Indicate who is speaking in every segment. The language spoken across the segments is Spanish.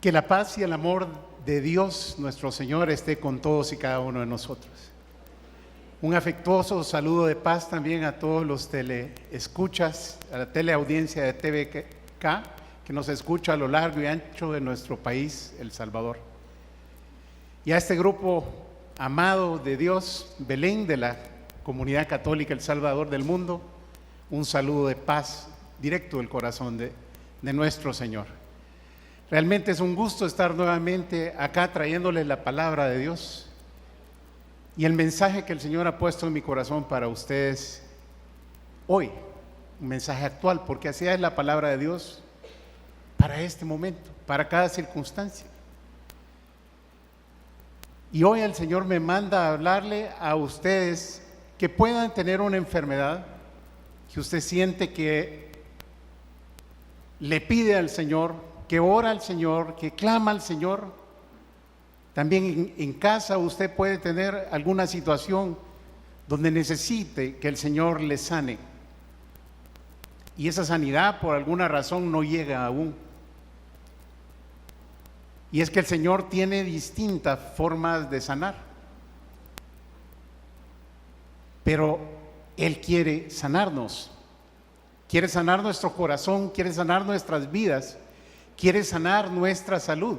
Speaker 1: Que la paz y el amor de Dios nuestro Señor esté con todos y cada uno de nosotros. Un afectuoso saludo de paz también a todos los teleescuchas, a la teleaudiencia de TVK que nos escucha a lo largo y ancho de nuestro país, El Salvador. Y a este grupo amado de Dios, Belén, de la Comunidad Católica El Salvador del Mundo, un saludo de paz directo del corazón de nuestro Señor. Realmente es un gusto estar nuevamente acá trayéndoles la palabra de Dios y el mensaje que el Señor ha puesto en mi corazón para ustedes hoy, un mensaje actual, porque así es la palabra de Dios para este momento, para cada circunstancia. Y hoy el Señor me manda a hablarle a ustedes que puedan tener una enfermedad, que usted siente que le pide al Señor, que ora al Señor, que clama al Señor. También en casa usted puede tener alguna situación donde necesite que el Señor le sane. Y esa sanidad por alguna razón no llega aún. Y es que el Señor tiene distintas formas de sanar. Pero Él quiere sanarnos. Quiere sanar nuestro corazón, quiere sanar nuestras vidas, quiere sanar nuestra salud.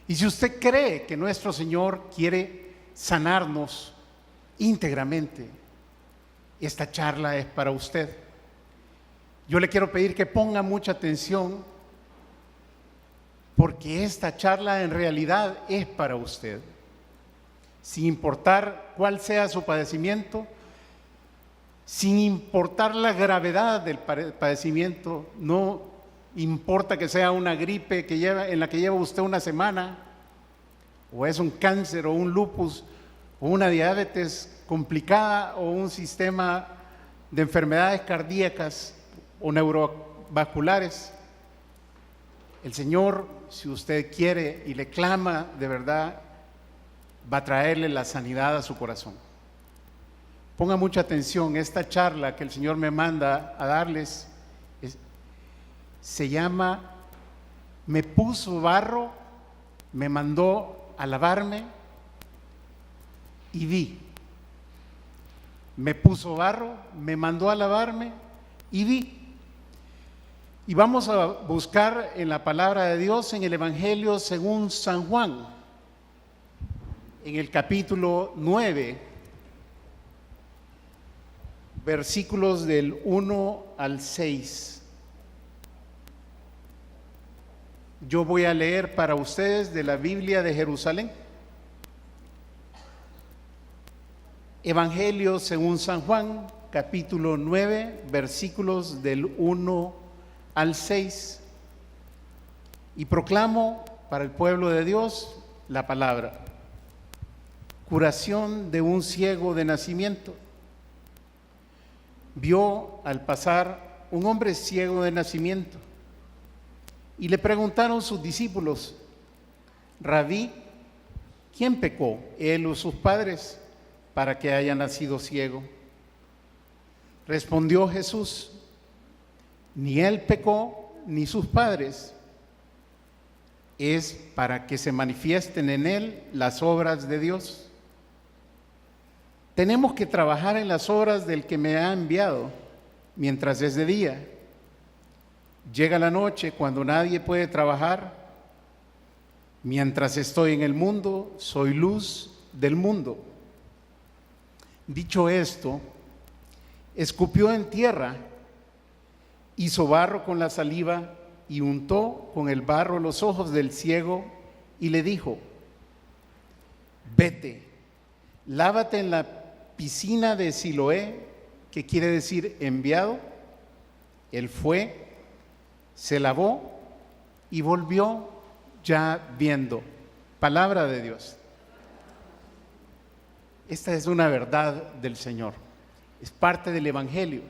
Speaker 1: Y si usted cree que nuestro Señor quiere sanarnos íntegramente, esta charla es para usted. Yo le quiero pedir que ponga mucha atención, porque esta charla en realidad es para usted. Sin importar cuál sea su padecimiento, sin importar la gravedad del padecimiento, no importa que sea una gripe en la que lleva usted una semana, o es un cáncer, o un lupus, o una diabetes complicada, o un sistema de enfermedades cardíacas o neurovasculares. El Señor, si usted quiere y le clama de verdad, va a traerle la sanidad a su corazón. Ponga mucha atención, esta charla que el Señor me manda a darles se llama Me puso barro, me mandó a lavarme y vi. Me puso barro, me mandó a lavarme y vi. Y vamos a buscar en la palabra de Dios en el Evangelio según San Juan, en el capítulo 9, versículos del 1 al 6. Yo voy a leer para ustedes de la Biblia de Jerusalén. Evangelio según San Juan, capítulo 9, versículos del 1 al 6. Y proclamo para el pueblo de Dios la palabra. Curación de un ciego de nacimiento. Vio al pasar un hombre ciego de nacimiento y le preguntaron sus discípulos: Rabí, ¿quién pecó, él o sus padres, para que haya nacido ciego? Respondió Jesús: ni él pecó ni sus padres, es para que se manifiesten en él las obras de Dios. Tenemos que trabajar en las obras del que me ha enviado mientras es de día. Llega la noche cuando nadie puede trabajar. Mientras estoy en el mundo, soy luz del mundo. Dicho esto, escupió en tierra, hizo barro con la saliva y untó con el barro los ojos del ciego y le dijo: vete, lávate en la piscina de Siloé, que quiere decir enviado. Él fue, se lavó y volvió ya viendo. Palabra de Dios. Esta es una verdad del Señor, es parte del Evangelio.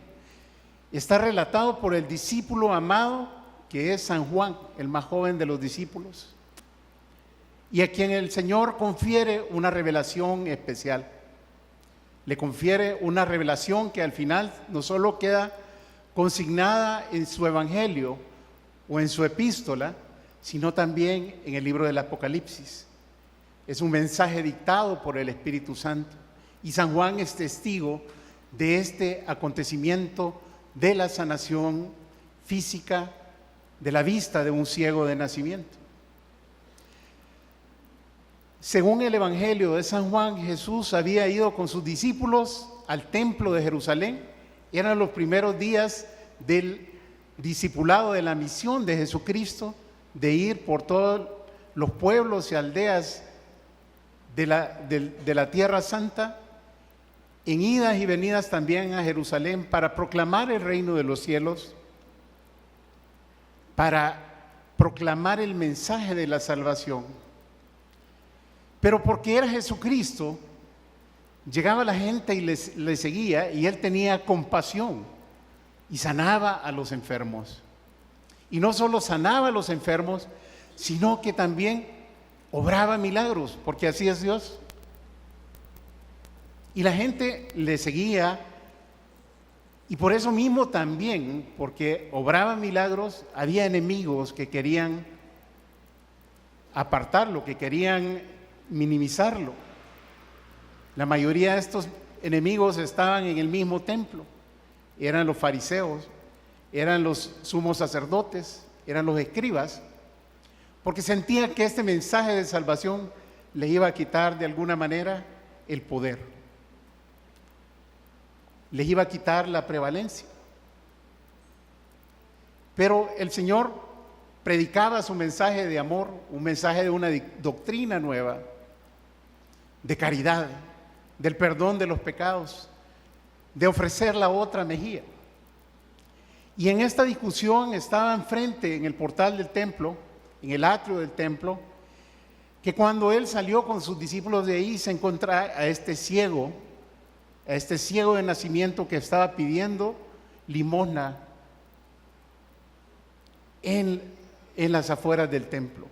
Speaker 1: Está relatado por el discípulo amado que es San Juan, el más joven de los discípulos, y a quien el Señor confiere una revelación especial. Le confiere una revelación que al final no solo queda consignada en su evangelio o en su epístola, sino también en el libro del Apocalipsis. Es un mensaje dictado por el Espíritu Santo. Y San Juan es testigo de este acontecimiento de la sanación física de la vista de un ciego de nacimiento. Según el Evangelio de San Juan, Jesús había ido con sus discípulos al templo de Jerusalén. Eran los primeros días del discipulado, de la misión de Jesucristo, de ir por todos los pueblos y aldeas de la Tierra Santa, en idas y venidas también a Jerusalén para proclamar el reino de los cielos, para proclamar el mensaje de la salvación. Pero porque era Jesucristo, llegaba la gente y le seguía, y Él tenía compasión y sanaba a los enfermos. Y no solo sanaba a los enfermos, sino que también obraba milagros, porque así es Dios. Y la gente le seguía, y por eso mismo también, porque obraba milagros, había enemigos que querían apartarlo, que querían minimizarlo. La mayoría de estos enemigos estaban en el mismo templo. Eran los fariseos, eran los sumos sacerdotes, eran los escribas, porque sentían que este mensaje de salvación les iba a quitar de alguna manera el poder, les iba a quitar la prevalencia. Pero el Señor predicaba su mensaje de amor, un mensaje de una doctrina nueva, de caridad, del perdón de los pecados, de ofrecer la otra mejilla. Y en esta discusión estaban frente, en el portal del templo, en el atrio del templo, que cuando Él salió con sus discípulos de ahí, se encontraba a este ciego de nacimiento que estaba pidiendo limosna en las afueras del templo.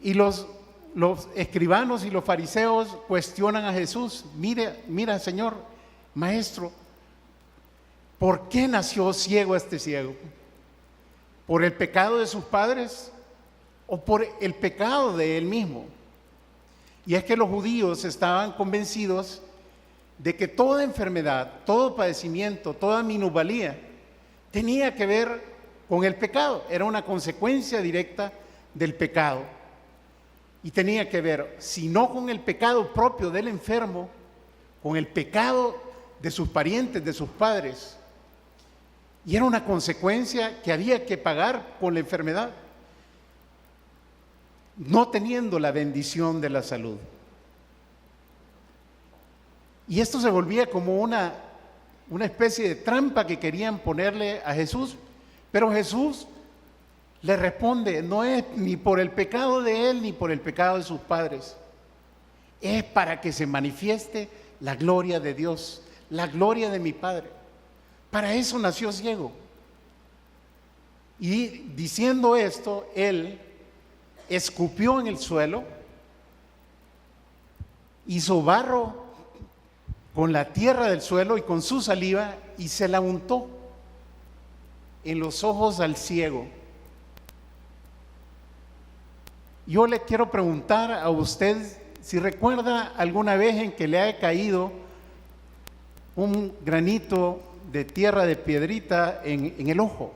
Speaker 1: Y los escribanos y los fariseos cuestionan a Jesús: mira, Señor, Maestro, ¿por qué nació ciego este ciego? ¿Por el pecado de sus padres o por el pecado de él mismo? Y es que los judíos estaban convencidos de que toda enfermedad, todo padecimiento, toda minusvalía tenía que ver con el pecado, era una consecuencia directa del pecado. Y tenía que ver, si no con el pecado propio del enfermo, con el pecado de sus parientes, de sus padres. Y era una consecuencia que había que pagar con la enfermedad, no teniendo la bendición de la salud. Y esto se volvía como una especie de trampa que querían ponerle a Jesús, pero Jesús le responde: no es ni por el pecado de él ni por el pecado de sus padres, es para que se manifieste la gloria de Dios, la gloria de mi Padre. Para eso nació ciego. Y diciendo esto, Él escupió en el suelo, hizo barro con la tierra del suelo y con su saliva, y se la untó en los ojos al ciego. Yo le quiero preguntar a usted si recuerda alguna vez en que le haya caído un granito de tierra, de piedrita en el ojo.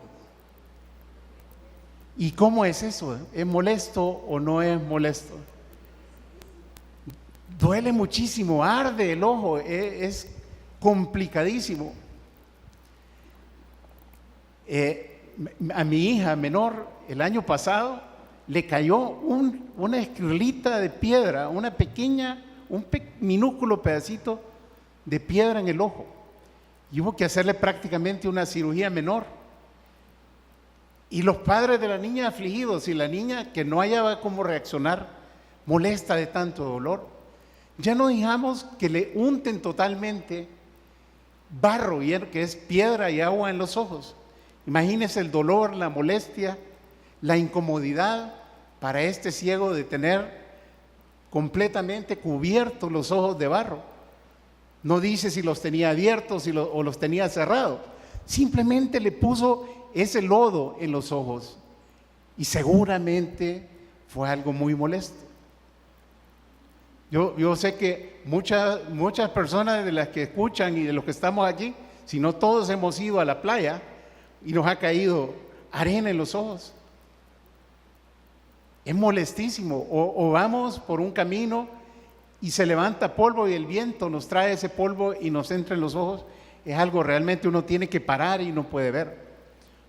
Speaker 1: ¿Y cómo es eso? ¿Es molesto o no es molesto? Duele muchísimo, arde el ojo, es complicadísimo. A mi hija menor el año pasado le cayó una esquirlita de piedra, un minúsculo pedacito de piedra en el ojo, y hubo que hacerle prácticamente una cirugía menor. Y los padres de la niña afligidos, y la niña que no hallaba cómo reaccionar, molesta de tanto dolor. Ya no digamos que le unten totalmente barro, que es piedra y agua en los ojos. Imagínense el dolor, la molestia, la incomodidad para este ciego de tener completamente cubiertos los ojos de barro. No dice si los tenía abiertos o los tenía cerrados. Simplemente le puso ese lodo en los ojos y seguramente fue algo muy molesto. Yo sé que muchas personas de las que escuchan y de los que estamos aquí, si no todos hemos ido a la playa y nos ha caído arena en los ojos. Es molestísimo. O vamos por un camino y se levanta polvo y el viento nos trae ese polvo y nos entra en los ojos. Es algo realmente uno tiene que parar y no puede ver.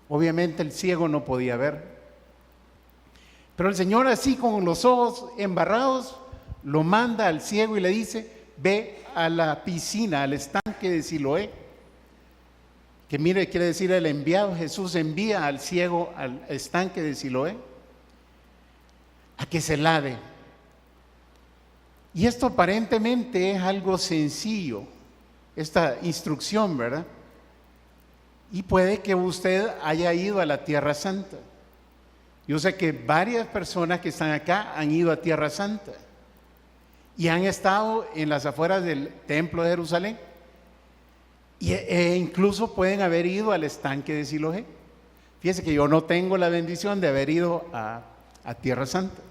Speaker 1: Obviamente el ciego no podía ver. Pero el Señor, así con los ojos embarrados, lo manda al ciego y le dice: ve a la piscina, al estanque de Siloé. Que mire, quiere decir el enviado. Jesús envía al ciego al estanque de Siloé a que se lave. Y esto aparentemente es algo sencillo, esta instrucción, ¿verdad? Y puede que usted haya ido a la Tierra Santa. Yo sé que varias personas que están acá han ido a Tierra Santa y han estado en las afueras del Templo de Jerusalén e incluso pueden haber ido al estanque de Siloé. Fíjese que yo no tengo la bendición de haber ido a Tierra Santa,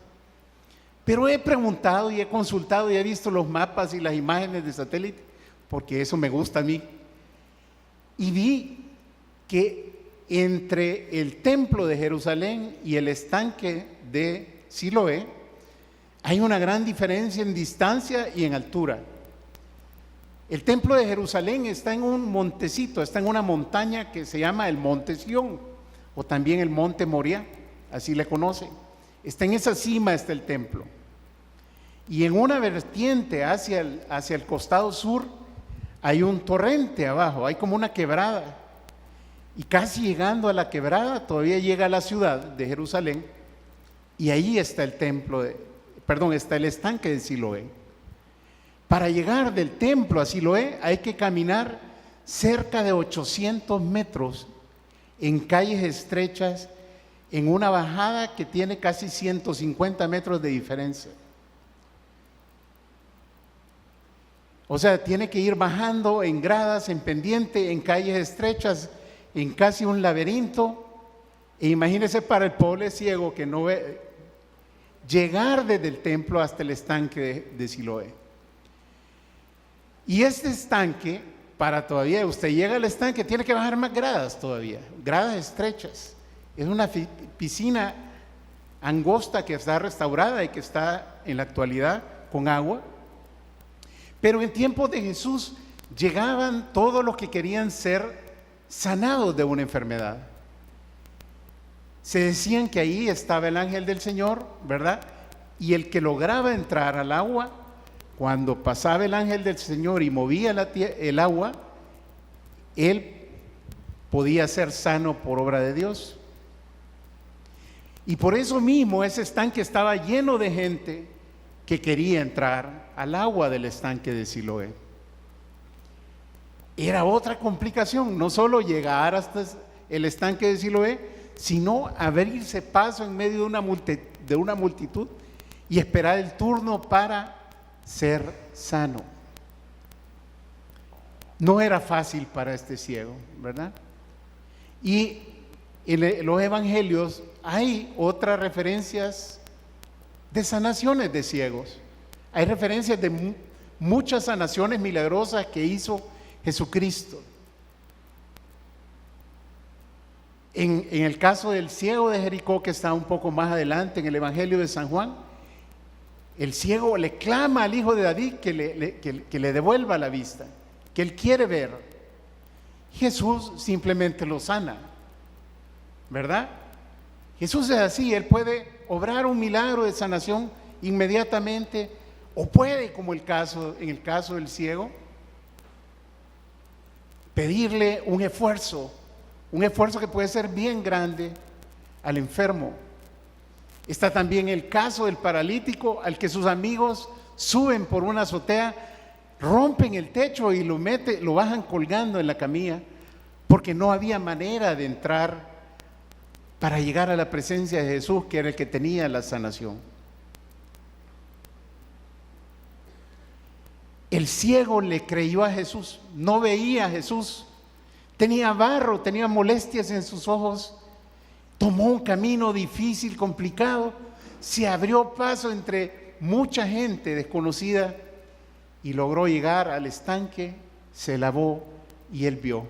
Speaker 1: pero he preguntado y he consultado y he visto los mapas y las imágenes de satélite, porque eso me gusta a mí, y vi que entre el templo de Jerusalén y el estanque de Siloé hay una gran diferencia en distancia y en altura. El templo de Jerusalén está en un montecito, está en una montaña que se llama el Monte Sión, o también el Monte Moriah, así le conocen. Está en esa cima, está el templo. Y en una vertiente hacia el costado sur hay un torrente abajo, hay como una quebrada. Y casi llegando a la quebrada todavía llega a la ciudad de Jerusalén y ahí está el está el estanque de Siloé. Para llegar del templo a Siloé hay que caminar cerca de 800 metros en calles estrechas, en una bajada que tiene casi 150 metros de diferencia. O sea, tiene que ir bajando en gradas, en pendiente, en calles estrechas, en casi un laberinto. E imagínese para el pobre ciego que no ve, llegar desde el templo hasta el estanque de Siloé. Y este estanque, para todavía usted llega al estanque, tiene que bajar más gradas todavía, gradas estrechas. Es una piscina angosta que está restaurada y que está en la actualidad con agua. Pero en tiempos de Jesús llegaban todos los que querían ser sanados de una enfermedad. Se decían que ahí estaba el ángel del Señor, ¿verdad? Y el que lograba entrar al agua, cuando pasaba el ángel del Señor y movía el agua, él podía ser sano por obra de Dios. Y por eso mismo ese estanque estaba lleno de gente que quería entrar al agua del estanque de Siloé. Era otra complicación, no solo llegar hasta el estanque de Siloé, sino abrirse paso en medio de una multitud y esperar el turno para ser sano. No era fácil para este ciego, ¿verdad? Y en los evangelios hay otras referencias de sanaciones de ciegos. Hay referencias de muchas sanaciones milagrosas que hizo Jesucristo. En el caso del ciego de Jericó, que está un poco más adelante en el Evangelio de San Juan, el ciego le clama al Hijo de David que le devuelva la vista, que él quiere ver. Jesús simplemente lo sana, ¿verdad? Jesús es así, él puede obrar un milagro de sanación inmediatamente, o puede, como en el caso del ciego, pedirle un esfuerzo que puede ser bien grande al enfermo. Está también el caso del paralítico al que sus amigos suben por una azotea, rompen el techo y lo bajan colgando en la camilla, porque no había manera de entrar para llegar a la presencia de Jesús, que era el que tenía la sanación. El ciego le creyó a Jesús, no veía a Jesús, tenía barro, tenía molestias en sus ojos, tomó un camino difícil, complicado, se abrió paso entre mucha gente desconocida y logró llegar al estanque, se lavó y él vio.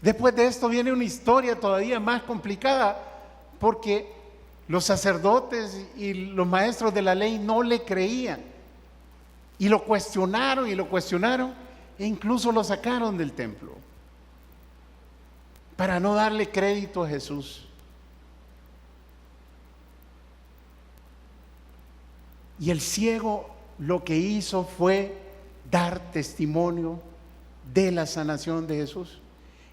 Speaker 1: Después de esto viene una historia todavía más complicada, porque los sacerdotes y los maestros de la ley no le creían y lo cuestionaron e incluso lo sacaron del templo para no darle crédito a Jesús. Y el ciego lo que hizo fue dar testimonio de la sanación de Jesús.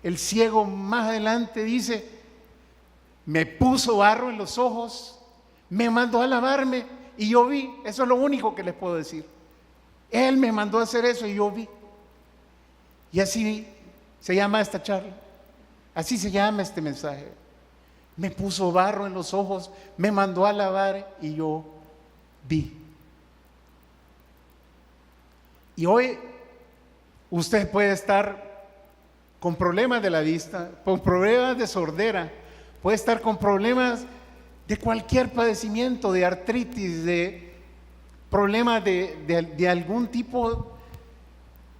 Speaker 1: El ciego más adelante dice: me puso barro en los ojos, me mandó a lavarme y yo vi. Eso es lo único que les puedo decir. Él me mandó a hacer eso y yo vi. Y así se llama esta charla, así se llama este mensaje. Me puso barro en los ojos, me mandó a lavar y yo vi. Y hoy usted puede estar con problemas de la vista, con problemas de sordera, puede estar con problemas de cualquier padecimiento, de artritis, de problemas de algún tipo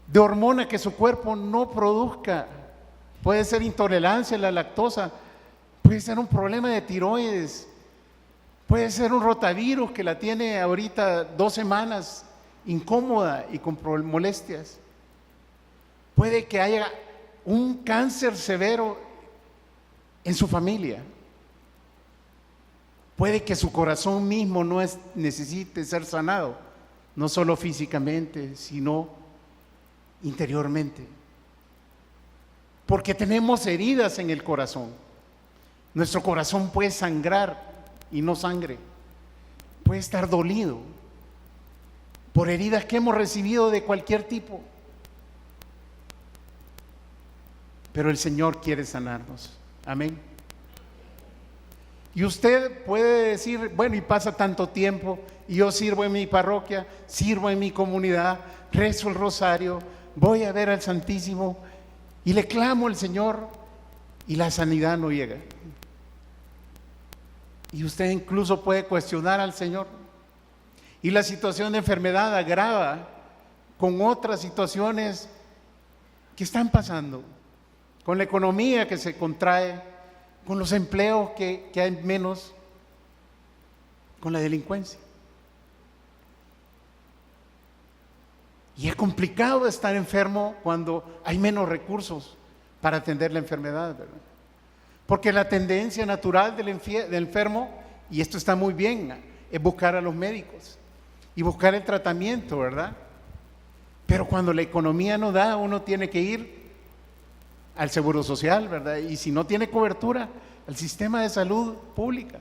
Speaker 1: de hormona que su cuerpo no produzca. Puede ser intolerancia a la lactosa, puede ser un problema de tiroides, puede ser un rotavirus que la tiene ahorita 2 semanas incómoda y con molestias. Puede que haya un cáncer severo en su familia. Puede que su corazón mismo necesite ser sanado, no solo físicamente, sino interiormente. Porque tenemos heridas en el corazón. Nuestro corazón puede sangrar y no sangre. Puede estar dolido por heridas que hemos recibido de cualquier tipo. Pero el Señor quiere sanarnos. Amén. Y usted puede decir: bueno, y pasa tanto tiempo, y yo sirvo en mi parroquia, sirvo en mi comunidad, rezo el rosario, voy a ver al Santísimo y le clamo al Señor, y la sanidad no llega. Y usted incluso puede cuestionar al Señor, y la situación de enfermedad agrava con otras situaciones que están pasando, con la economía que se contrae, con los empleos que hay menos, con la delincuencia. Y es complicado estar enfermo cuando hay menos recursos para atender la enfermedad, ¿verdad? Porque la tendencia natural del enfermo, y esto está muy bien, es buscar a los médicos y buscar el tratamiento, ¿verdad? Pero cuando la economía no da, uno tiene que ir al seguro social, ¿verdad? Y si no tiene cobertura, al sistema de salud pública.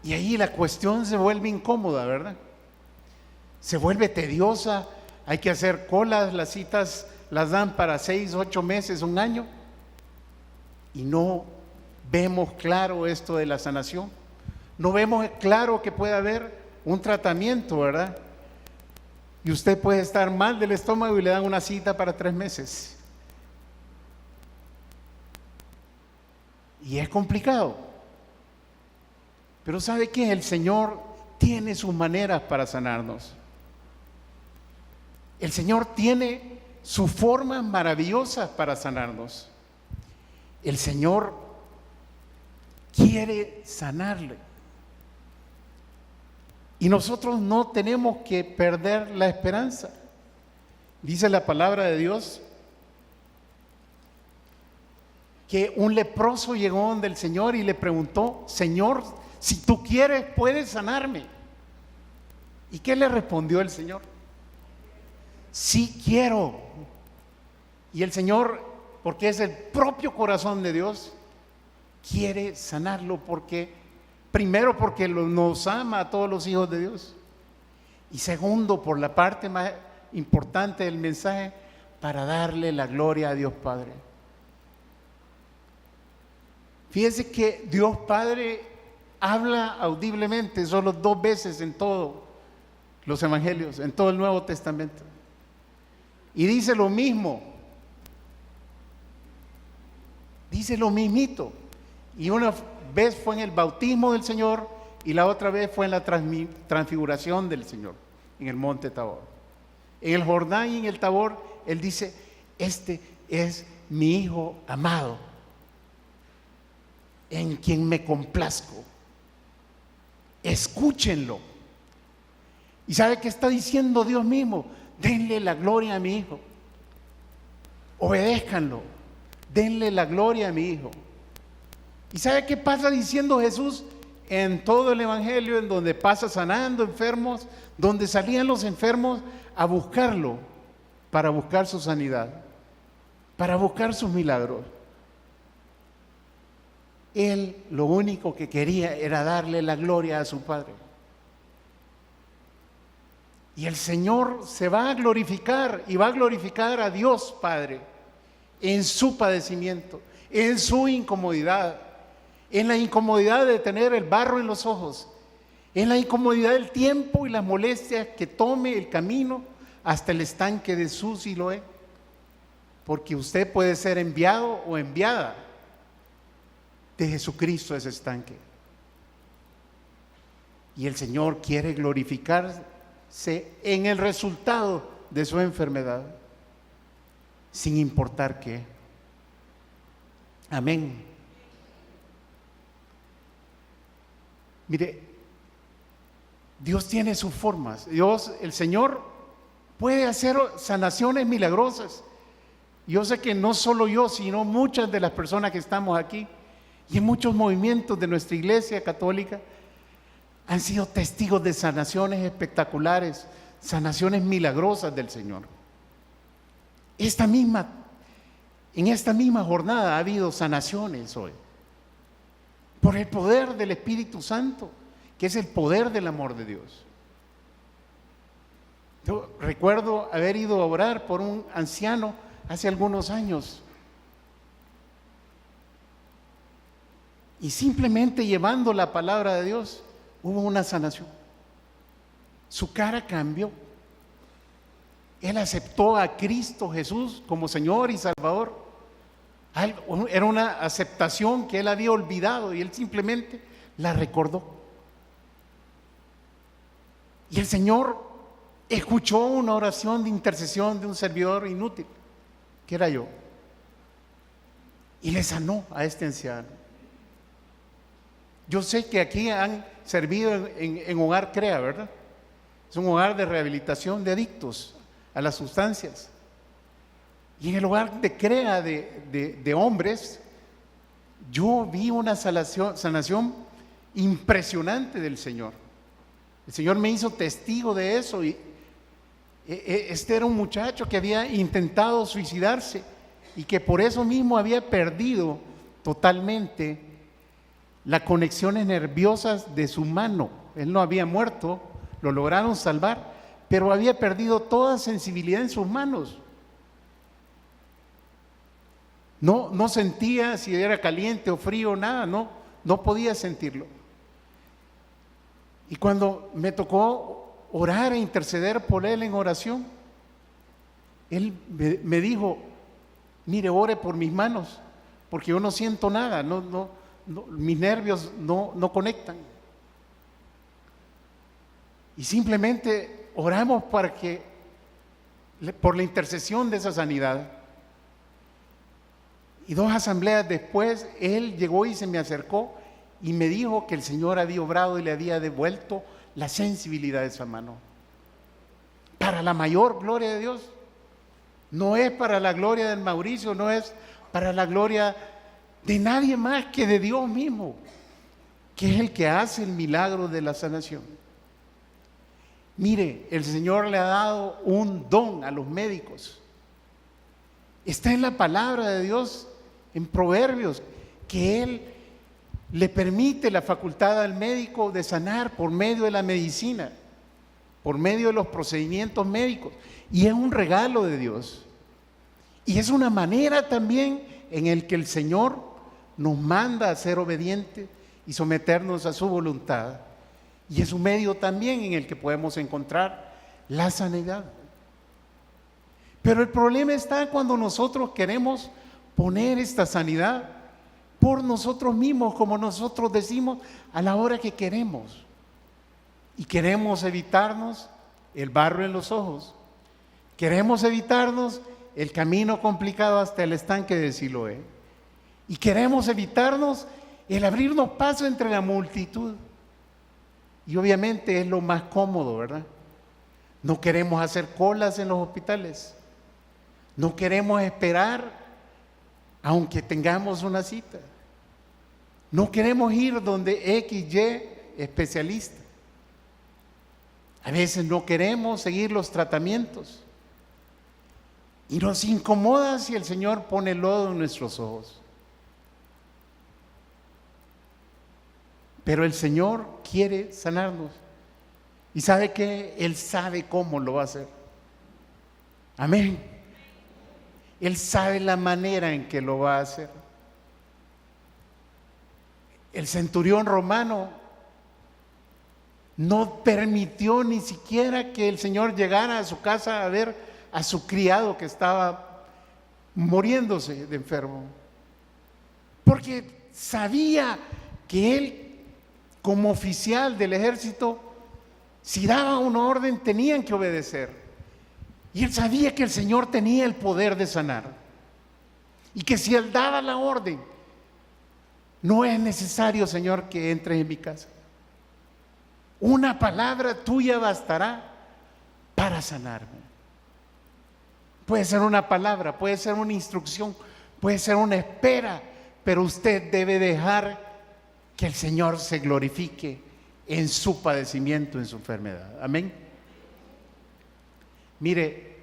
Speaker 1: Y ahí la cuestión se vuelve incómoda, ¿verdad? Se vuelve tediosa, hay que hacer colas, las citas las dan para 6, 8 meses, 1 año, y no vemos claro esto de la sanación. No vemos claro que puede haber un tratamiento, ¿verdad? Y usted puede estar mal del estómago y le dan una cita para 3 meses. Y es complicado. Pero ¿sabe qué? El Señor tiene sus maneras para sanarnos. El Señor tiene sus formas maravillosas para sanarnos. El Señor quiere sanarle. Y nosotros no tenemos que perder la esperanza. Dice la palabra de Dios que un leproso llegó donde el Señor y le preguntó: Señor, si tú quieres, puedes sanarme. ¿Y qué le respondió el Señor? Sí quiero. Y el Señor, porque es el propio corazón de Dios, quiere sanarlo, porque primero porque nos ama a todos los hijos de Dios, y segundo, por la parte más importante del mensaje, para darle la gloria a Dios Padre. Fíjese que Dios Padre habla audiblemente solo 2 veces en todos los evangelios, en todo el Nuevo Testamento, y dice lo mismo dice lo mismito. Y una vez fue en el bautismo del Señor y la otra vez fue en la transfiguración del Señor, en el monte Tabor. En el Jordán y en el Tabor, Él dice, este es mi Hijo amado, en quien me complazco. Escúchenlo. ¿Y sabe qué está diciendo Dios mismo? Denle la gloria a mi Hijo. Obedézcanlo. Denle la gloria a mi Hijo. ¿Y sabe qué pasa diciendo Jesús en todo el Evangelio, en donde pasa sanando enfermos, donde salían los enfermos a buscarlo para buscar su sanidad, para buscar sus milagros? Él lo único que quería era darle la gloria a su Padre. Y el Señor se va a glorificar y va a glorificar a Dios Padre en su padecimiento, en su incomodidad, en la incomodidad de tener el barro en los ojos, en la incomodidad del tiempo y las molestias que tome el camino hasta el estanque de su Siloé, porque usted puede ser enviado o enviada de Jesucristo a ese estanque. Y el Señor quiere glorificarse en el resultado de su enfermedad, sin importar qué. Amén. Mire, Dios tiene sus formas. Dios, el Señor, puede hacer sanaciones milagrosas. Yo sé que no solo yo, sino muchas de las personas que estamos aquí y en muchos movimientos de nuestra iglesia católica han sido testigos de sanaciones espectaculares, sanaciones milagrosas del Señor. En esta misma jornada ha habido sanaciones hoy, por el poder del Espíritu Santo, que es el poder del amor de Dios. Yo recuerdo haber ido a orar por un anciano hace algunos años, y simplemente llevando la palabra de Dios, hubo una sanación. Su cara cambió. Él aceptó a Cristo Jesús como Señor y Salvador. Era una aceptación que él había olvidado y él simplemente la recordó. Y el Señor escuchó una oración de intercesión de un servidor inútil, que era yo, y le sanó a este anciano. Yo sé que aquí han servido en Hogar CREA, ¿verdad? Es un hogar de rehabilitación de adictos a las sustancias. Y en el hogar de CREA de hombres, yo vi una sanación impresionante del Señor. El Señor me hizo testigo de eso. Y este era un muchacho que había intentado suicidarse y que por eso mismo había perdido totalmente las conexiones nerviosas de su mano. Él no había muerto, lo lograron salvar, pero había perdido toda sensibilidad en sus manos. No sentía si era caliente o frío, nada, no podía sentirlo. Y cuando me tocó orar e interceder por él en oración, él me dijo, mire, ore por mis manos, porque yo no siento nada, mis nervios no conectan. Y simplemente oramos para por la intercesión de esa sanidad. Y 2 asambleas después, él llegó y se me acercó y me dijo que el Señor había obrado y le había devuelto la sensibilidad de esa mano. Para la mayor gloria de Dios. No es para la gloria del Mauricio, no es para la gloria de nadie más que de Dios mismo, que es el que hace el milagro de la sanación. Mire, el Señor le ha dado un don a los médicos. Está en la palabra de Dios, en Proverbios, que Él le permite la facultad al médico de sanar por medio de la medicina, por medio de los procedimientos médicos. Y es un regalo de Dios. Y es una manera también en el que el Señor nos manda a ser obedientes y someternos a su voluntad. Y es un medio también en el que podemos encontrar la sanidad. Pero el problema está cuando nosotros queremos poner esta sanidad por nosotros mismos, como nosotros decimos, a la hora que queremos. Y queremos evitarnos el barro en los ojos. Queremos evitarnos el camino complicado hasta el estanque de Siloé. Y queremos evitarnos el abrirnos paso entre la multitud. Y obviamente es lo más cómodo, ¿verdad? No queremos hacer colas en los hospitales. No queremos esperar aunque tengamos una cita. No queremos ir donde X, Y especialista. A veces no queremos seguir los tratamientos. Y nos incomoda si el Señor pone lodo en nuestros ojos. Pero el Señor quiere sanarnos. ¿Y sabe qué? Él sabe cómo lo va a hacer. Amén. Él sabe la manera en que lo va a hacer. El centurión romano no permitió ni siquiera que el Señor llegara a su casa a ver a su criado que estaba muriéndose de enfermo. Porque sabía que él, como oficial del ejército, si daba una orden tenían que obedecer. Y él sabía que el Señor tenía el poder de sanar. Y que si él daba la orden, no es necesario, Señor, que entres en mi casa. Una palabra tuya bastará para sanarme. Puede ser una palabra, puede ser una instrucción, puede ser una espera, pero usted debe dejar que el Señor se glorifique en su padecimiento, en su enfermedad. Amén. Mire,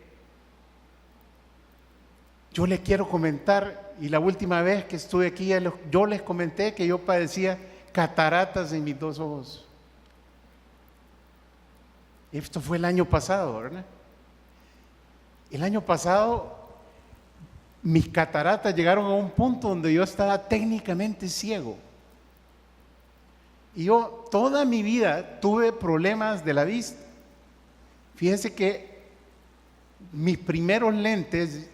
Speaker 1: yo le quiero comentar, y la última vez que estuve aquí, yo les comenté que yo padecía cataratas en mis dos ojos. Esto fue el año pasado, ¿verdad? El año pasado mis cataratas llegaron a un punto donde yo estaba técnicamente ciego. Y yo toda mi vida tuve problemas de la vista. Fíjense que mis primeros lentes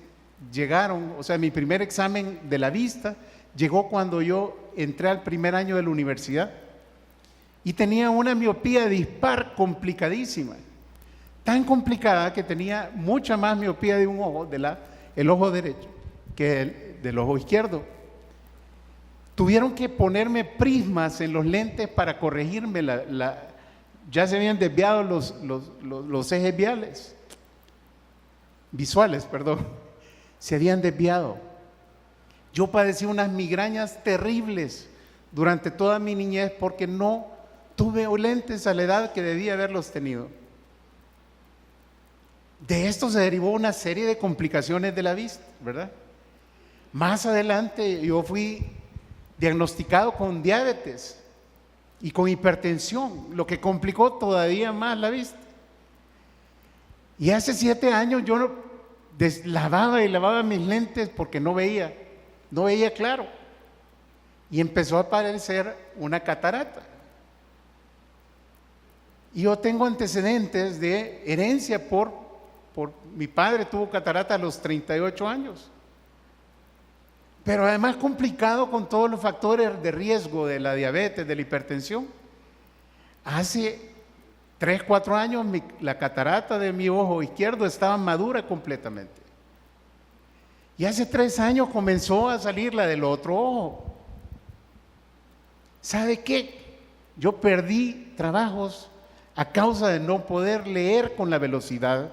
Speaker 1: llegaron, o sea, mi primer examen de la vista llegó cuando yo entré al primer año de la universidad y tenía una miopía dispar complicadísima, tan complicada que tenía mucha más miopía de un ojo, el ojo derecho, que del ojo izquierdo. Tuvieron que ponerme prismas en los lentes para corregirme ya se habían desviado los ejes visuales, se habían desviado. Yo padecí unas migrañas terribles durante toda mi niñez porque no tuve lentes a la edad que debía haberlos tenido. De esto se derivó una serie de complicaciones de la vista, ¿verdad? Más adelante yo fui diagnosticado con diabetes y con hipertensión, lo que complicó todavía más la vista. Y hace 7 años yo lavaba y lavaba mis lentes porque no veía claro. Y empezó a aparecer una catarata. Y yo tengo antecedentes de herencia por mi padre tuvo catarata a los 38 años. Pero además complicado con todos los factores de riesgo de la diabetes, de la hipertensión. Hace 3, 4 años la catarata de mi ojo izquierdo estaba madura completamente. Y hace 3 años comenzó a salir la del otro ojo. ¿Sabe qué? Yo perdí trabajos a causa de no poder leer con la velocidad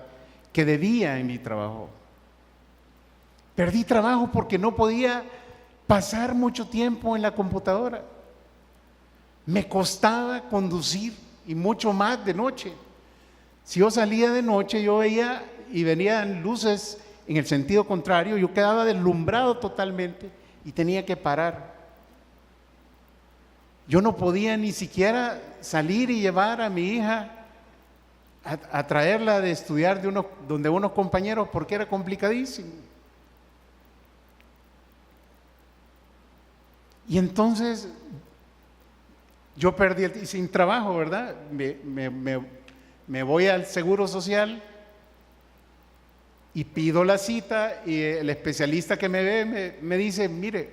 Speaker 1: que debía en mi trabajo. Perdí trabajo porque no podía pasar mucho tiempo en la computadora. Me costaba conducir y mucho más de noche. Si yo salía de noche, yo veía y venían luces en el sentido contrario, yo quedaba deslumbrado totalmente y tenía que parar. Yo no podía ni siquiera salir y llevar a mi hija a traerla de estudiar donde unos compañeros porque era complicadísimo. Y entonces yo perdí sin trabajo, ¿verdad? Me voy al Seguro Social y pido la cita y el especialista que me ve me dice, mire,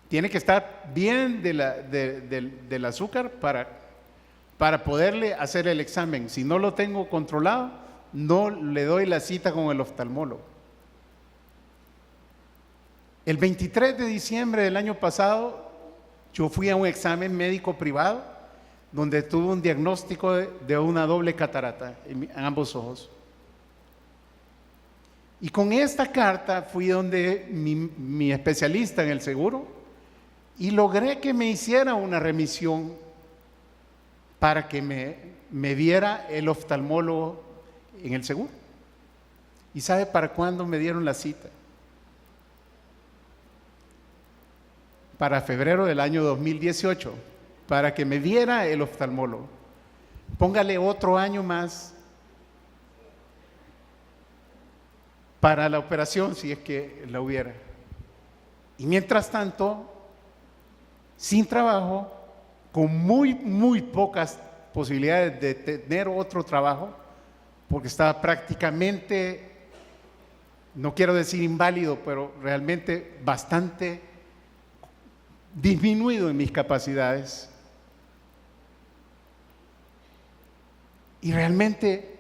Speaker 1: Tiene que estar bien del azúcar para poderle hacer el examen. Si no lo tengo controlado, no le doy la cita con el oftalmólogo. El 23 de diciembre del año pasado, yo fui a un examen médico privado donde tuve un diagnóstico de una doble catarata en ambos ojos. Y con esta carta fui donde mi especialista en el seguro y logré que me hiciera una remisión para que me viera el oftalmólogo en el seguro. ¿Y sabe para cuándo me dieron la cita? Para febrero del año 2018, para que me viera el oftalmólogo. Póngale otro año más para la operación, si es que la hubiera. Y mientras tanto, sin trabajo, con muy pocas posibilidades de tener otro trabajo, porque estaba prácticamente, no quiero decir inválido, pero realmente bastante disminuido en mis capacidades. Y realmente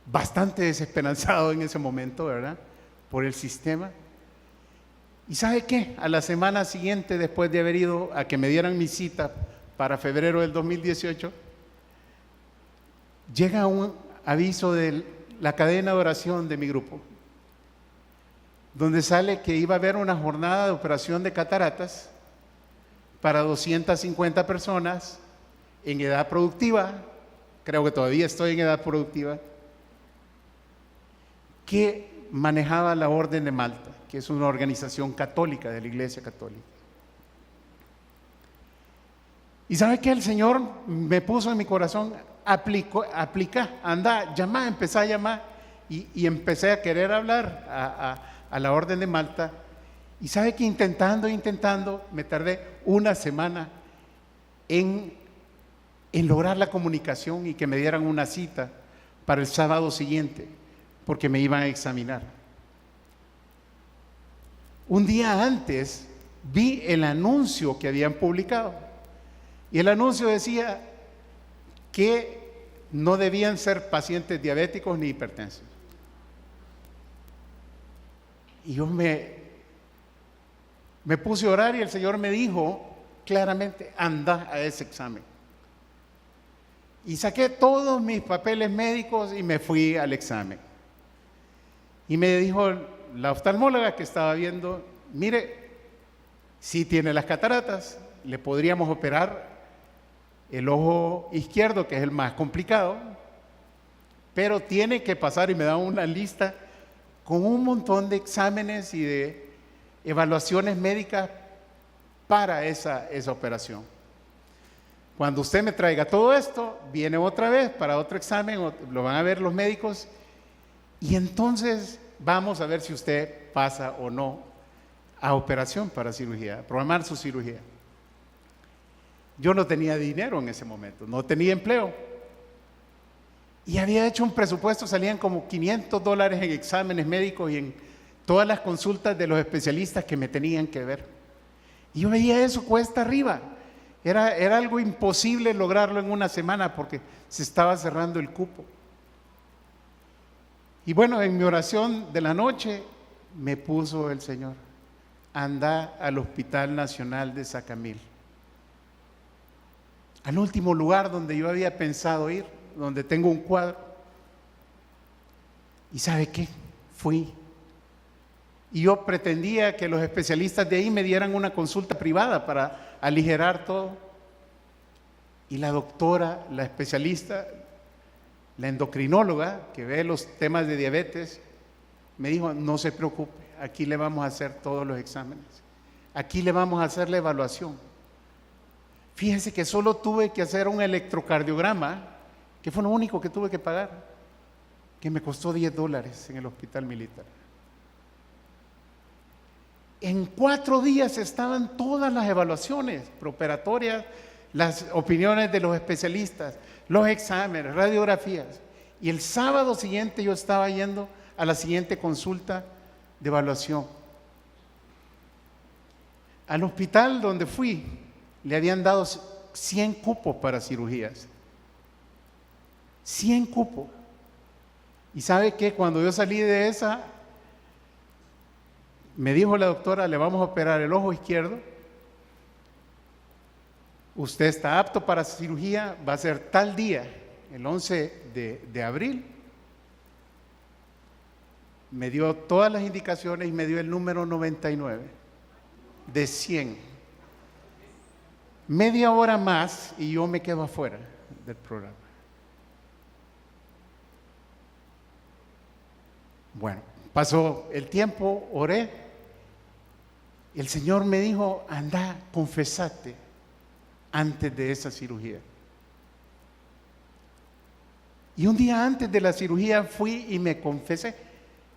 Speaker 1: bastante desesperanzado en ese momento, ¿verdad? Por el sistema. ¿Y sabe qué? A la semana siguiente, después de haber ido a que me dieran mi cita para febrero del 2018, llega un aviso de la cadena de oración de mi grupo, donde sale que iba a haber una jornada de operación de cataratas para 250 personas en edad productiva, creo que todavía estoy en edad productiva, que manejaba la Orden de Malta, que es una organización católica de la Iglesia Católica. Y ¿sabe qué? El Señor me puso en mi corazón, aplica, anda, llama, empecé a llamar y empecé a querer hablar a la Orden de Malta. Y ¿sabe que intentando, me tardé una semana en lograr la comunicación y que me dieran una cita para el sábado siguiente, porque me iban a examinar. Un día antes vi el anuncio que habían publicado y el anuncio decía que no debían ser pacientes diabéticos ni hipertensos. Y yo me puse a orar y el Señor me dijo claramente, anda a ese examen. Y saqué todos mis papeles médicos y me fui al examen. Y me dijo la oftalmóloga que estaba viendo, mire, si tiene las cataratas, le podríamos operar el ojo izquierdo, que es el más complicado, pero tiene que pasar, y me da una lista con un montón de exámenes y de evaluaciones médicas para esa operación. Cuando usted me traiga todo esto, viene otra vez para otro examen, lo van a ver los médicos, y entonces vamos a ver si usted pasa o no a operación para cirugía, a programar su cirugía. Yo no tenía dinero en ese momento, no tenía empleo. Y había hecho un presupuesto, salían como $500 en exámenes médicos y en todas las consultas de los especialistas que me tenían que ver. Y yo veía eso cuesta arriba. Era algo imposible lograrlo en una semana porque se estaba cerrando el cupo. Y bueno, en mi oración de la noche me puso el Señor, anda al Hospital Nacional de Sacamil, al último lugar donde yo había pensado ir, donde tengo un cuadro. ¿Y sabe qué? Fui. Y yo pretendía que los especialistas de ahí me dieran una consulta privada para aligerar todo. Y la doctora, la especialista, la endocrinóloga que ve los temas de diabetes, me dijo, no se preocupe, aquí le vamos a hacer todos los exámenes. Aquí le vamos a hacer la evaluación. Fíjense que solo tuve que hacer un electrocardiograma, que fue lo único que tuve que pagar, que me costó $10 en el hospital militar. En 4 días estaban todas las evaluaciones preoperatorias, las opiniones de los especialistas, los exámenes, radiografías. Y el sábado siguiente yo estaba yendo a la siguiente consulta de evaluación. Al hospital donde fui, le habían dado 100 cupos para cirugías. 100 cupos. Y sabe que cuando yo salí de esa, me dijo la doctora, le vamos a operar el ojo izquierdo. Usted está apto para cirugía, va a ser tal día, el 11 de abril. Me dio todas las indicaciones y me dio el número 99 de 100. Media hora más y yo me quedo afuera del programa. Bueno, pasó el tiempo, oré, y el Señor me dijo, anda, confesate antes de esa cirugía. Y un día antes de la cirugía fui y me confesé,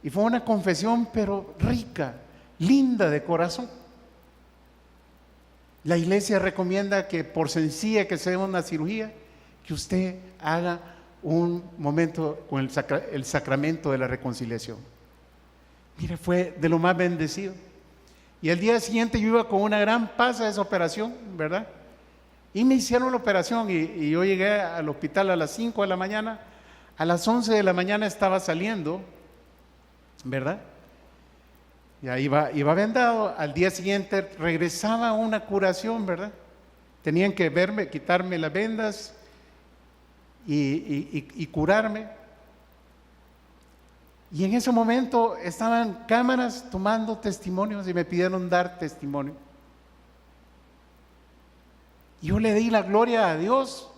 Speaker 1: y fue una confesión pero rica, linda de corazón. La iglesia recomienda que por sencilla que sea una cirugía, que usted haga un momento con el sacramento de la reconciliación. Mire, fue de lo más bendecido. Y el día siguiente yo iba con una gran paz a esa operación, ¿verdad? Y me hicieron la operación y yo llegué al hospital a las 5 de la mañana. A las 11 de la mañana estaba saliendo, ¿verdad? Y ahí iba vendado. Al día siguiente regresaba a una curación, ¿verdad? Tenían que verme, quitarme las vendas y curarme. Y en ese momento estaban cámaras tomando testimonios y me pidieron dar testimonio. Yo le di la gloria a Dios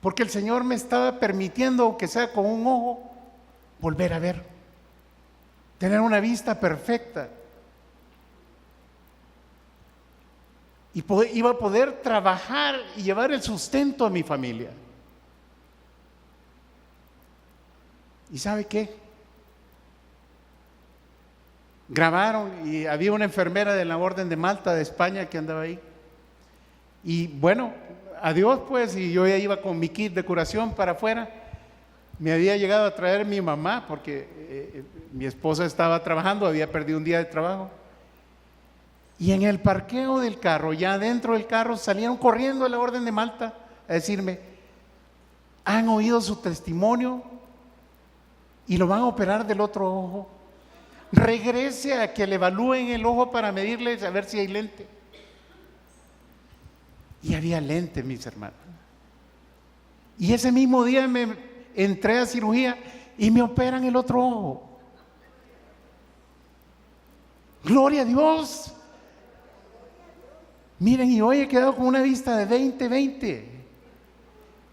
Speaker 1: porque el Señor me estaba permitiendo, aunque sea con un ojo, volver a ver, tener una vista perfecta. Y iba a poder trabajar y llevar el sustento a mi familia. ¿Y sabe qué? Grabaron y había una enfermera de la Orden de Malta de España que andaba ahí. Y bueno, adiós pues, y yo ya iba con mi kit de curación para afuera. Me había llegado a traer mi mamá porque mi esposa estaba trabajando, había perdido un día de trabajo. Y en el parqueo del carro, ya dentro del carro, salieron corriendo de la Orden de Malta a decirme, han oído su testimonio y lo van a operar del otro ojo. Regrese a que le evalúen el ojo para medirle a ver si hay lente. Y había lente, mis hermanos. Y ese mismo día me entré a cirugía y me operan el otro ojo. Gloria a Dios. Miren, y hoy he quedado con una vista de 20/20.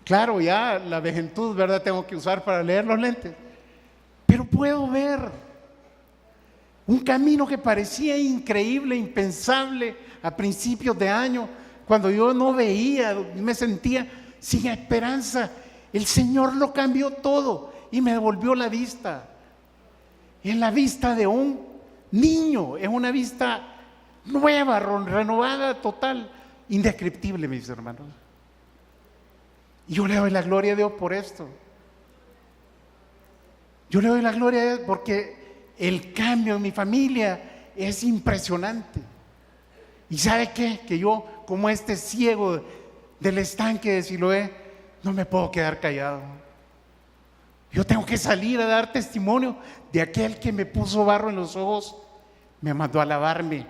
Speaker 1: Claro, ya la vejentud, ¿verdad? Tengo que usar para leer los lentes. Pero puedo ver. Un camino que parecía increíble, impensable a principios de año, cuando yo no veía, me sentía sin esperanza. El Señor lo cambió todo y me devolvió la vista. Es la vista de un niño, es una vista nueva, renovada, total, indescriptible, mis hermanos. Y yo le doy la gloria a Dios por esto. Yo le doy la gloria a Dios porque el cambio en mi familia es impresionante. ¿Y sabe qué? Que yo, como este ciego del estanque de Siloé, no me puedo quedar callado. Yo tengo que salir a dar testimonio de aquel que me puso barro en los ojos, me mandó a lavarme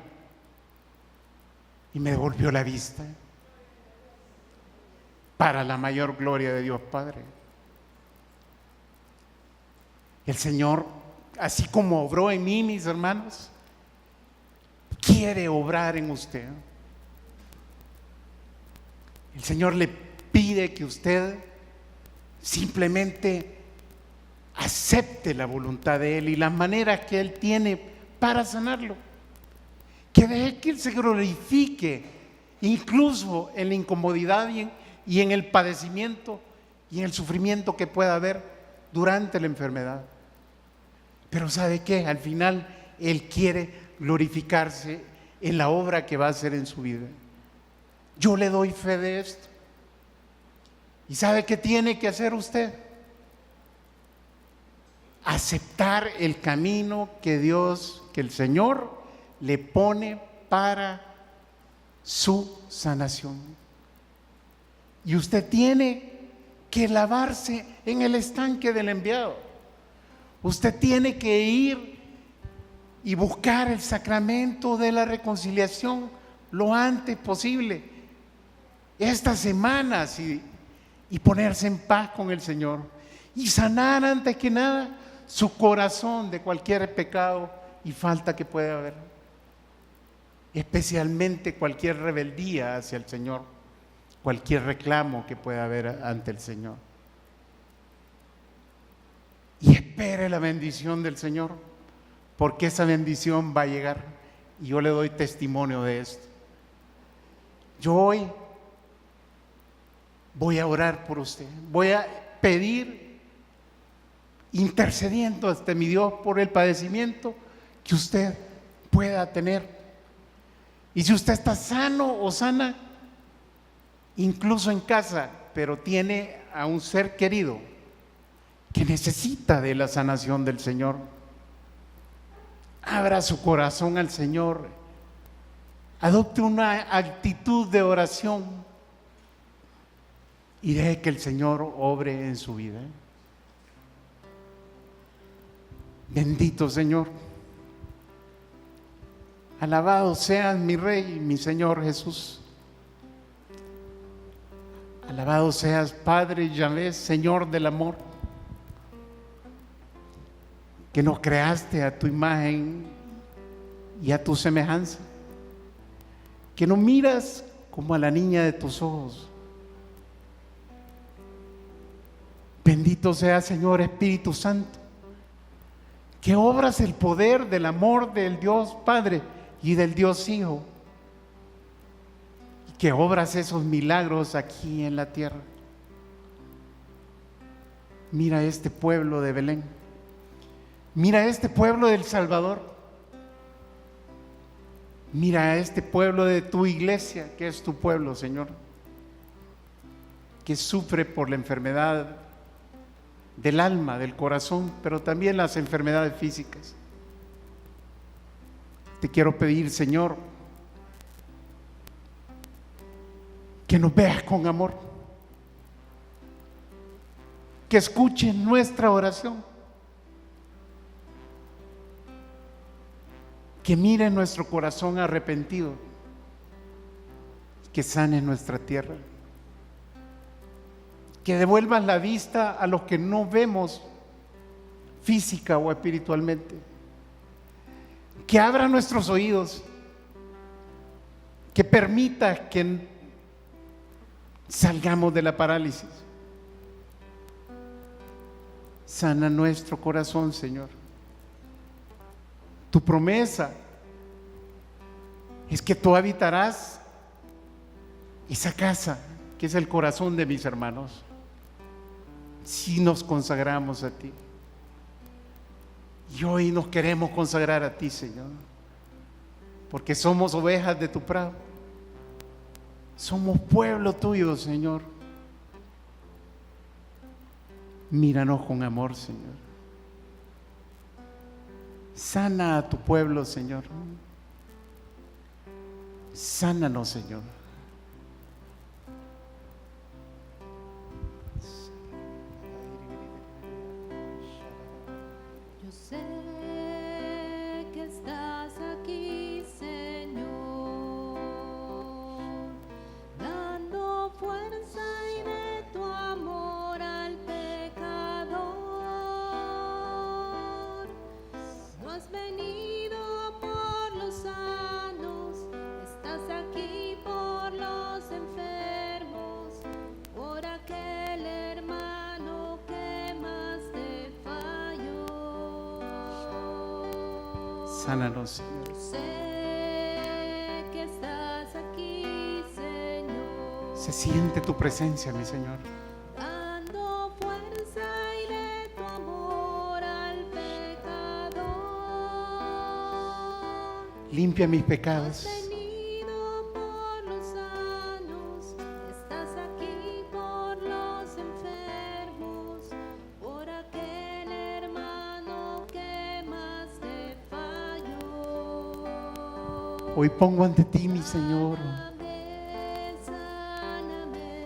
Speaker 1: y me devolvió la vista, para la mayor gloria de Dios Padre. El Señor, así como obró en mí, mis hermanos, quiere obrar en usted. El Señor le pide que usted simplemente acepte la voluntad de Él y las maneras que Él tiene para sanarlo. Que deje que Él se glorifique incluso en la incomodidad y en el padecimiento y en el sufrimiento que pueda haber durante la enfermedad. Pero ¿sabe qué? Al final Él quiere glorificarse en la obra que va a hacer en su vida. Yo le doy fe de esto. ¿Y sabe qué tiene que hacer usted? Aceptar el camino que Dios, que el Señor le pone para su sanación. Y usted tiene que lavarse en el estanque del enviado. Usted tiene que ir y buscar el sacramento de la reconciliación lo antes posible, estas semanas, y ponerse en paz con el Señor y sanar antes que nada su corazón de cualquier pecado y falta que pueda haber, especialmente cualquier rebeldía hacia el Señor, cualquier reclamo que pueda haber ante el Señor. Y espere la bendición del Señor, porque esa bendición va a llegar, y yo le doy testimonio de esto. Yo hoy voy a orar por usted, voy a pedir, intercediendo ante mi Dios por el padecimiento que usted pueda tener. Y si usted está sano o sana, incluso en casa, pero tiene a un ser querido que necesita de la sanación del Señor, abra su corazón al Señor, adopte una actitud de oración y deje que el Señor obre en su vida. Bendito Señor, alabado seas mi Rey, mi Señor Jesús. Alabado seas Padre Yahvé, Señor del amor, que nos creaste a tu imagen y a tu semejanza, que nos miras como a la niña de tus ojos. Bendito sea, Señor Espíritu Santo, que obras el poder del amor del Dios Padre y del Dios Hijo, y que obras esos milagros aquí en la tierra. Mira este pueblo de Belén, mira este pueblo del Salvador, mira este pueblo de tu iglesia, que es tu pueblo, Señor, que sufre por la enfermedad del alma, del corazón, pero también las enfermedades físicas. Te quiero pedir, Señor, que nos veas con amor, que escuches nuestra oración, que mire nuestro corazón arrepentido, que sane nuestra tierra, que devuelvas la vista a los que no vemos física o espiritualmente, que abra nuestros oídos, que permita que salgamos de la parálisis. Sana nuestro corazón, Señor. Tu promesa es que tú habitarás esa casa que es el corazón de mis hermanos, si nos consagramos a ti. Y hoy nos queremos consagrar a ti, Señor, porque somos ovejas de tu prado, somos pueblo tuyo, Señor. Míranos con amor, Señor. Sana a tu pueblo, Señor. Sánanos, Señor.
Speaker 2: Yo sé que estás aquí, Señor, dando fuerza y de tu amor al pecador. No has venido por los sanos, estás aquí por los enfermos, por aquel hermano que más te falló.
Speaker 1: Sánanos, Señor.
Speaker 2: Sé que estás aquí, Señor,
Speaker 1: Se siente tu presencia, mi Señor.
Speaker 2: dando fuerza y de tu amor al pecador.
Speaker 1: Limpia mis
Speaker 2: Has
Speaker 1: pecados.
Speaker 2: venido por los sanos, estás aquí por los enfermos, por aquel hermano que más te falló.
Speaker 1: Hoy pongo ante ti, mi Señor,
Speaker 2: Sáname,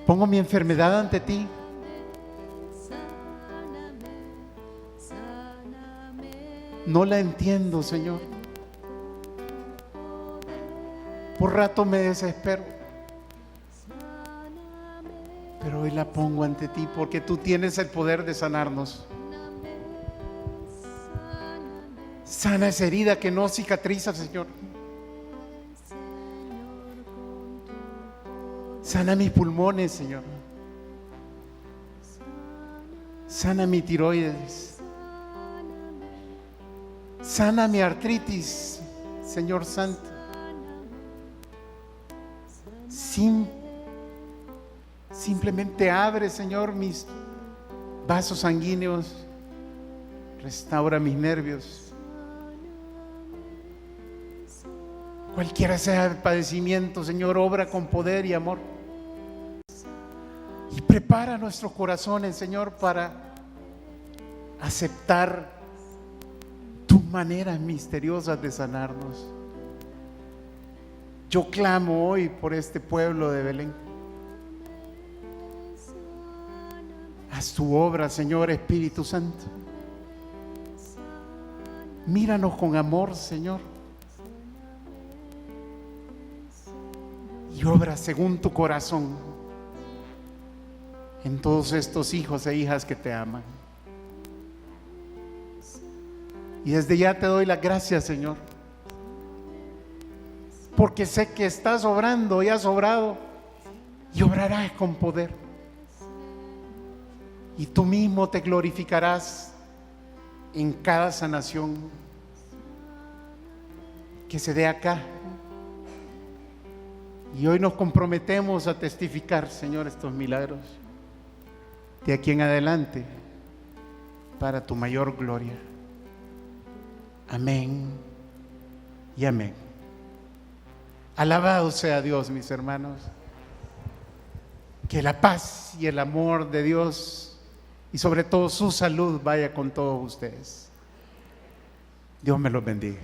Speaker 1: Pongo mi enfermedad ante ti.
Speaker 2: Sáname, sáname.
Speaker 1: No la entiendo, Señor. Por rato me desespero, pero hoy la pongo ante ti porque tú tienes el poder de sanarnos. Sana esa herida que no cicatriza, Señor. Sana mis pulmones, Señor. Sana mi tiroides. Sana mi artritis, Señor Santo. Simplemente abre, Señor, mis vasos sanguíneos. Restaura mis nervios. Cualquiera sea el padecimiento, Señor, obra con poder y amor. Y prepara nuestros corazones, Señor, para aceptar tus maneras misteriosas de sanarnos. Yo clamo hoy por este pueblo de Belén. Haz tu obra, Señor Espíritu Santo. Míranos con amor, Señor. Y obra según tu corazón en todos estos hijos e hijas que te aman. Y desde ya te doy las gracias, Señor, porque sé que estás obrando y has obrado y obrarás con poder. Y tú mismo te glorificarás en cada sanación que se dé acá. Y hoy nos comprometemos a testificar, Señor, estos milagros de aquí en adelante para tu mayor gloria. Amén y amén. Alabado sea Dios, mis hermanos. Que la paz y el amor de Dios y sobre todo su salud vaya con todos ustedes. Dios me los bendiga.